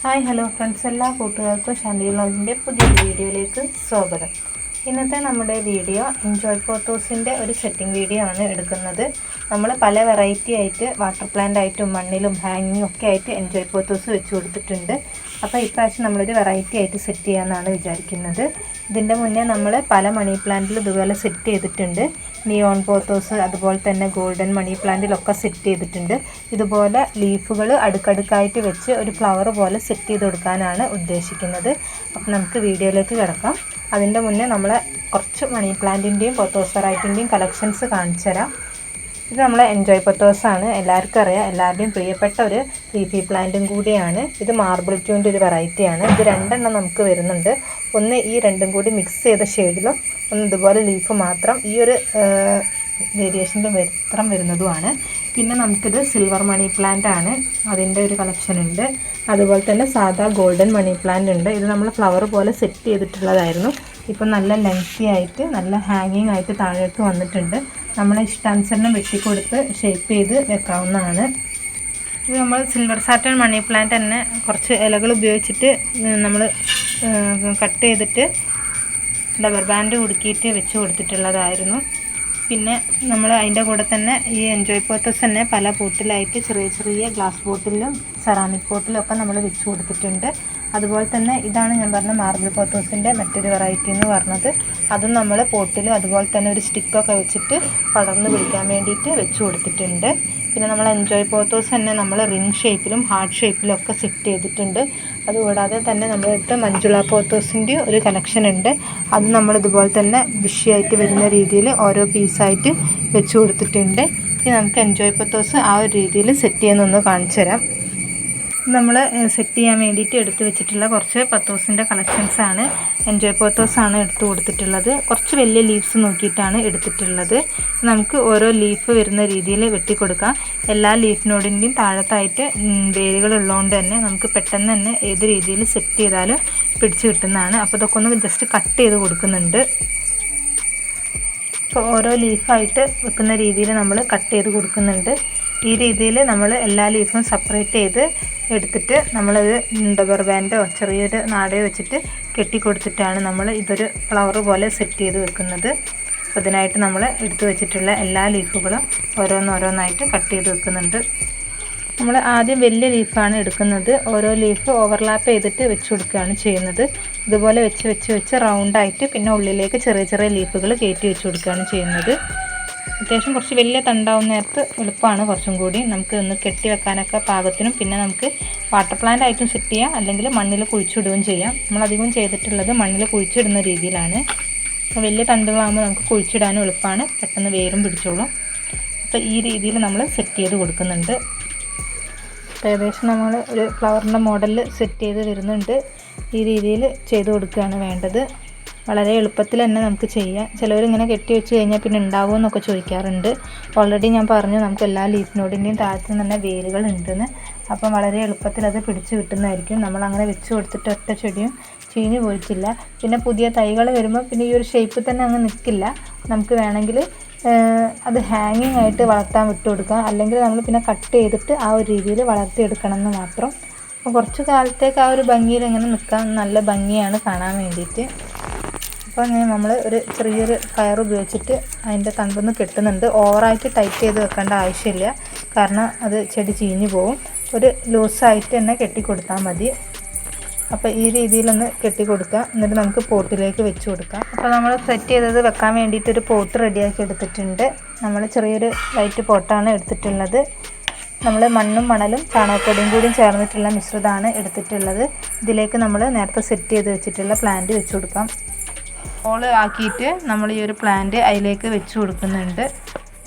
Hi hello friends, എല്ലാ കൂട്ടുകാർക്കും ഷാൻഡി വ്ളോഗിൻ്റെ പുതിയൊരു വീഡിയോയിലേക്ക് സ്വാഗതം. ഇന്നത്തെ നമ്മുടെ വീഡിയോ എൻജോയ് പോത്തോസിൻ്റെ ഒരു സെറ്റിംഗ് വീഡിയോ ആണ് എടുക്കുന്നത്. നമ്മൾ പല വെറൈറ്റി ആയിട്ട് വാട്ടർ പ്ലാന്റ് ആയിട്ടും മണ്ണിലും ഹാങ്ങിങ്ങും ഒക്കെ ആയിട്ട് എൻജോയ് പോത്തോസ് വെച്ച് കൊടുത്തിട്ടുണ്ട്. അപ്പോൾ ഇപ്രാവശ്യം നമ്മളൊരു വെറൈറ്റി ആയിട്ട് സെറ്റ് ചെയ്യാമെന്നാണ് വിചാരിക്കുന്നത്. ഇതിൻ്റെ മുന്നേ നമ്മൾ പല മണി പ്ലാന്റിൽ ഇതുപോലെ സെറ്റ് ചെയ്തിട്ടുണ്ട്. നിയോൺ പോത്തോസ്, അതുപോലെ തന്നെ ഗോൾഡൻ മണി പ്ലാന്റിലൊക്കെ സെറ്റ് ചെയ്തിട്ടുണ്ട്. ഇതുപോലെ ലീഫുകൾ അടുക്കടുക്കായിട്ട് വെച്ച് ഒരു ഫ്ലവർ പോലെ സെറ്റ് ചെയ്ത് കൊടുക്കാനാണ് ഉദ്ദേശിക്കുന്നത്. അപ്പോൾ നമുക്ക് വീഡിയോയിലേക്ക് കിടക്കാം. അതിൻ്റെ മുന്നേ നമ്മളെ കുറച്ച് മണി പ്ലാന്റിൻ്റെയും പോത്തോസ് വെറൈറ്റിൻ്റെയും കളക്ഷൻസ് കാണിച്ചു തരാം. ഇത് നമ്മളെ എൻജോയ് പോത്തോസാണ്, എല്ലാവർക്കും അറിയാം, എല്ലാവരുടെയും പ്രിയപ്പെട്ട ഒരു ലീഫി പ്ലാന്റും കൂടിയാണ്. ഇത് മാർബിൾ ട്യൂൻ്റെ ഒരു വെറൈറ്റിയാണ്. ഇത് രണ്ടെണ്ണം നമുക്ക് വരുന്നുണ്ട്. ഒന്ന് ഈ രണ്ടും കൂടി മിക്സ് ചെയ്ത ഷെയ്ഡിലും ഒന്ന് ഇതുപോലെ ലീഫ് മാത്രം ഈ ഒരു വേരിയേഷൻ്റെ മാത്രം വരുന്നതുമാണ്. പിന്നെ നമുക്കിത് സിൽവർ മണി പ്ലാന്റ് ആണ്, അതിൻ്റെ ഒരു കളക്ഷൻ ഉണ്ട്. അതുപോലെ തന്നെ സാധാ ഗോൾഡൻ മണി പ്ലാന്റ് ഉണ്ട്. ഇത് നമ്മൾ ഫ്ലവർ പോലെ സെറ്റ് ചെയ്തിട്ടുള്ളതായിരുന്നു. ഇപ്പം നല്ല ലെങ്തി ആയിട്ട് നല്ല ഹാങ്ങിങ് ആയിട്ട് താഴേക്ക് വന്നിട്ടുണ്ട്. നമ്മളെ ഇഷ്ടാനുസരണം വെട്ടിക്കൊടുത്ത് ഷേപ്പ് ചെയ്ത് വെക്കാവുന്നതാണ്. ഇത് നമ്മൾ സിൽവർ സാറ്റൻ മണി പ്ലാന്റ് തന്നെ കുറച്ച് ഇലകൾ ഉപയോഗിച്ചിട്ട് നമ്മൾ കട്ട് ചെയ്തിട്ട് റബ്ബർ ബാൻഡ് കുടുക്കിയിട്ട് വെച്ച് കൊടുത്തിട്ടുള്ളതായിരുന്നു. പിന്നെ നമ്മൾ അതിൻ്റെ കൂടെ തന്നെ ഈ എൻജോയ് പോത്തോസ് തന്നെ പല പോട്ടിലായിട്ട് ചെറിയ ചെറിയ ഗ്ലാസ് ബോട്ടിലും സെറാമിക് ബോട്ടിലും ഒക്കെ നമ്മൾ വെച്ച് കൊടുത്തിട്ടുണ്ട്. അതുപോലെ തന്നെ ഇതാണ് ഞാൻ പറഞ്ഞ മാർബിൾ പോത്തോസിൻ്റെ മറ്റൊരു വെറൈറ്റി എന്ന് പറഞ്ഞത്. അതും നമ്മൾ പോട്ടിലും അതുപോലെ തന്നെ ഒരു സ്റ്റിക്കൊക്കെ വെച്ചിട്ട് പടർന്ന് പിടിക്കാൻ വേണ്ടിയിട്ട് വെച്ച് കൊടുത്തിട്ടുണ്ട്. പിന്നെ നമ്മൾ എൻജോയ് പോത്തോസ് തന്നെ നമ്മൾ റിംഗ് ഷേപ്പിലും ഹാർട്ട് ഷേപ്പിലും ഒക്കെ സെറ്റ് ചെയ്തിട്ടുണ്ട്. അതുകൂടാതെ തന്നെ നമ്മളടുത്ത് മഞ്ജുള പോത്തോസിൻ്റെ ഒരു കളക്ഷൻ ഉണ്ട്. അത് നമ്മൾ ഇതുപോലെ തന്നെ ബുഷിയായിട്ട് വരുന്ന രീതിയിൽ ഓരോ പീസായിട്ട് വെച്ച് കൊടുത്തിട്ടുണ്ട്. ഇനി നമുക്ക് എൻജോയ് പോത്തോസ് ആ ഒരു രീതിയിൽ സെറ്റ് ചെയ്യുന്നൊന്ന് കാണിച്ചു തരാം. നമ്മൾ സെറ്റ് ചെയ്യാൻ വേണ്ടിയിട്ട് എടുത്ത് വെച്ചിട്ടുള്ള കുറച്ച് പത്തോസിൻ്റെ കളക്ഷൻസാണ്. എൻജോയ് പോത്തോസാണ് എടുത്ത് കൊടുത്തിട്ടുള്ളത്. കുറച്ച് വലിയ ലീവ്സ് നോക്കിയിട്ടാണ് എടുത്തിട്ടുള്ളത്. നമുക്ക് ഓരോ ലീഫ് വരുന്ന രീതിയിൽ വെട്ടിക്കൊടുക്കാം. എല്ലാ ലീഫിനോടിൻ്റെയും താഴത്തായിട്ട് വേരുകൾ ഉള്ളതുകൊണ്ട് തന്നെ നമുക്ക് പെട്ടെന്ന് തന്നെ ഏത് രീതിയിൽ സെറ്റ് ചെയ്താലും പിടിച്ച് കിട്ടുന്നതാണ്. അപ്പോൾ ഇതൊക്കെ ഒന്ന് ജസ്റ്റ് കട്ട് ചെയ്ത് കൊടുക്കുന്നുണ്ട്. അപ്പോൾ ഓരോ ലീഫായിട്ട് വെക്കുന്ന രീതിയിൽ നമ്മൾ കട്ട് ചെയ്ത് കൊടുക്കുന്നുണ്ട്. ഈ രീതിയിൽ നമ്മൾ എല്ലാ ലീഫും സെപ്പറേറ്റ് ചെയ്ത് എടുത്തിട്ട് നമ്മളത് റബ്ബർ ബാൻഡോ ചെറിയൊരു നാടയോ വെച്ചിട്ട് കെട്ടിക്കൊടുത്തിട്ടാണ് നമ്മൾ ഇതൊരു ഫ്ലവർ പോലെ സെറ്റ് ചെയ്ത് വെക്കുന്നത്. അപ്പോൾ ഇതിനായിട്ട് നമ്മൾ എടുത്ത് വെച്ചിട്ടുള്ള എല്ലാ ലീഫുകളും ഓരോന്നോരോന്നായിട്ട് കട്ട് ചെയ്ത് വെക്കുന്നുണ്ട്. നമ്മൾ ആദ്യം വലിയ ലീഫാണ് എടുക്കുന്നത്. ഓരോ ലീഫ് ഓവർലാപ്പ് ചെയ്തിട്ട് വെച്ച് കൊടുക്കുകയാണ് ചെയ്യുന്നത്. ഇതുപോലെ വെച്ച് റൗണ്ടായിട്ട് പിന്നെ ഉള്ളിലേക്ക് ചെറിയ ചെറിയ ലീഫുകൾ കയറ്റി വെച്ച് കൊടുക്കുകയാണ് ചെയ്യുന്നത്. അത്യാവശ്യം കുറച്ച് വലിയ തണ്ടാവുന്ന നേരത്ത് എളുപ്പമാണ് കുറച്ചും കൂടി. നമുക്ക് ഒന്ന് കെട്ടി വെക്കാനൊക്കെ പാകത്തിനും പിന്നെ നമുക്ക് വാട്ടർ പ്ലാന്റ് ആയിട്ടും സെറ്റ് ചെയ്യാം, അല്ലെങ്കിൽ മണ്ണിൽ കുഴിച്ചിടുകയും ചെയ്യാം. നമ്മളധികം ചെയ്തിട്ടുള്ളത് മണ്ണിൽ കുഴിച്ചിടുന്ന രീതിയിലാണ്. അപ്പോൾ വലിയ തണ്ടുകളാകുമ്പോൾ നമുക്ക് കുഴിച്ചിടാനും എളുപ്പമാണ്, പെട്ടെന്ന് വേരും പിടിച്ചോളും. അപ്പോൾ ഈ രീതിയിൽ നമ്മൾ സെറ്റ് ചെയ്ത് കൊടുക്കുന്നുണ്ട്. ഏകദേശം നമ്മൾ ഒരു ഫ്ലവറിൻ്റെ മോഡലിൽ സെറ്റ് ചെയ്ത് വരുന്നുണ്ട്. ഈ രീതിയിൽ ചെയ്ത് കൊടുക്കുകയാണ് വേണ്ടത്. വളരെ എളുപ്പത്തിൽ തന്നെ നമുക്ക് ചെയ്യാം. ചിലവരിങ്ങനെ കെട്ടി വെച്ച് കഴിഞ്ഞാൽ പിന്നെ ഉണ്ടാവുമോ എന്നൊക്കെ ചോദിക്കാറുണ്ട്. ഓൾറെഡി ഞാൻ പറഞ്ഞു നമുക്ക് എല്ലാ ലീഫിനോടിൻ്റെയും താഴത്ത് തന്നെ വേരുകൾ ഉണ്ടെന്ന്. അപ്പം വളരെ എളുപ്പത്തിൽ അത് പിടിച്ച് കിട്ടുന്നതായിരിക്കും. നമ്മളങ്ങനെ വെച്ച് കൊടുത്തിട്ട് ഒറ്റ ചെടിയും ചീഞ്ഞ് പോയിട്ടില്ല. പിന്നെ പുതിയ തൈകൾ വരുമ്പോൾ പിന്നെ ഈ ഒരു ഷേപ്പിൽ തന്നെ അങ്ങ് നിൽക്കില്ല. നമുക്ക് വേണമെങ്കിൽ അത് ഹാങ്ങിങ് ആയിട്ട് വളർത്താൻ വിട്ടു കൊടുക്കാം, അല്ലെങ്കിൽ നമ്മൾ പിന്നെ കട്ട് ചെയ്തിട്ട് ആ ഒരു രീതിയിൽ വളർത്തിയെടുക്കണം എന്ന് മാത്രം. അപ്പോൾ കുറച്ച് കാലത്തേക്ക് ആ ഒരു ഭംഗിയിൽ ഇങ്ങനെ നിൽക്കാൻ നല്ല ഭംഗിയാണ് കാണാൻ വേണ്ടിയിട്ട്. അപ്പോൾ നമ്മൾ ഒരു ചെറിയൊരു കയർ ഉപയോഗിച്ചിട്ട് അതിൻ്റെ തണ്ടൊന്ന് കെട്ടുന്നുണ്ട്. ഓവറായിട്ട് ടൈറ്റ് ചെയ്ത് വെക്കേണ്ട ആവശ്യമില്ല, കാരണം അത് ചെടി ചീഞ്ഞു പോവും. ഒരു ലൂസായിട്ട് തന്നെ കെട്ടിക്കൊടുത്താൽ മതി. അപ്പോൾ ഈ രീതിയിലൊന്ന് കെട്ടിക്കൊടുക്കുക. എന്നിട്ട് നമുക്ക് പോട്ടിലേക്ക് വെച്ച് കൊടുക്കാം. അപ്പോൾ നമ്മൾ സെറ്റ് ചെയ്തത് വെക്കാൻ വേണ്ടിയിട്ടൊരു പോട്ട് റെഡിയാക്കി എടുത്തിട്ടുണ്ട്. നമ്മൾ ചെറിയൊരു ലൈറ്റ് പോട്ടാണ് എടുത്തിട്ടുള്ളത്. നമ്മൾ മണ്ണും മണലും ചാണകപ്പൊടിയും കൂടിയും ചേർന്നിട്ടുള്ള മിശ്രിതമാണ് എടുത്തിട്ടുള്ളത്. ഇതിലേക്ക് നമ്മൾ നേരത്തെ സെറ്റ് ചെയ്ത് വെച്ചിട്ടുള്ള പ്ലാന്റ് വെച്ച് കൊടുക്കാം. ഹോള് ആക്കിയിട്ട് നമ്മൾ ഈ ഒരു പ്ലാന്റ് അതിലേക്ക് വെച്ച് കൊടുക്കുന്നുണ്ട്.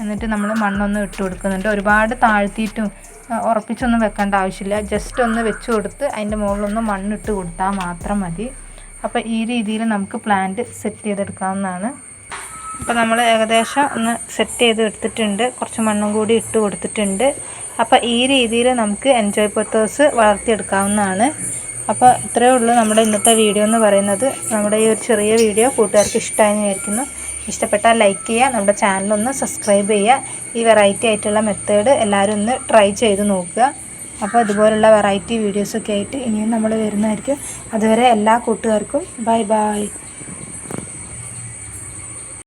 എന്നിട്ട് നമ്മൾ മണ്ണൊന്ന് ഇട്ട് കൊടുക്കുന്നുണ്ട്. ഒരുപാട് താഴ്ത്തിയിട്ടും ഉറപ്പിച്ചൊന്നും വെക്കേണ്ട ആവശ്യമില്ല. ജസ്റ്റ് ഒന്ന് വെച്ച് കൊടുത്ത് അതിൻ്റെ മുകളിലൊന്ന് മണ്ണിട്ട് കൊടുത്താൽ മാത്രം മതി. അപ്പോൾ ഈ രീതിയിൽ നമുക്ക് പ്ലാന്റ് സെറ്റ് ചെയ്തെടുക്കാവുന്നതാണ്. അപ്പോൾ നമ്മൾ ഏകദേശം ഒന്ന് സെറ്റ് ചെയ്ത് എടുത്തിട്ടുണ്ട്. കുറച്ച് മണ്ണും കൂടി ഇട്ട് കൊടുത്തിട്ടുണ്ട്. അപ്പോൾ ഈ രീതിയിൽ നമുക്ക് എൻജോയ് പോത്തോസ് വളർത്തിയെടുക്കാവുന്നതാണ്. അപ്പോൾ ഇത്രയേ ഉള്ളൂ നമ്മുടെ ഇന്നത്തെ വീഡിയോ എന്ന് പറയുന്നത്. നമ്മുടെ ഈ ഒരു ചെറിയ വീഡിയോ കൂട്ടുകാർക്ക് ഇഷ്ടമായെന്ന് വിചാരിക്കുന്നു. ഇഷ്ടപ്പെട്ടാൽ ലൈക്ക് ചെയ്യുക, നമ്മുടെ ചാനലൊന്ന് സബ്സ്ക്രൈബ് ചെയ്യുക. ഈ വെറൈറ്റി ആയിട്ടുള്ള മെത്തേഡ് എല്ലാവരും ഒന്ന് ട്രൈ ചെയ്ത് നോക്കുക. അപ്പോൾ ഇതുപോലുള്ള വെറൈറ്റി വീഡിയോസൊക്കെ ആയിട്ട് ഇനിയും നമ്മൾ വരുന്നതായിരിക്കും. അതുവരെ എല്ലാ കൂട്ടുകാർക്കും ബൈ ബൈ.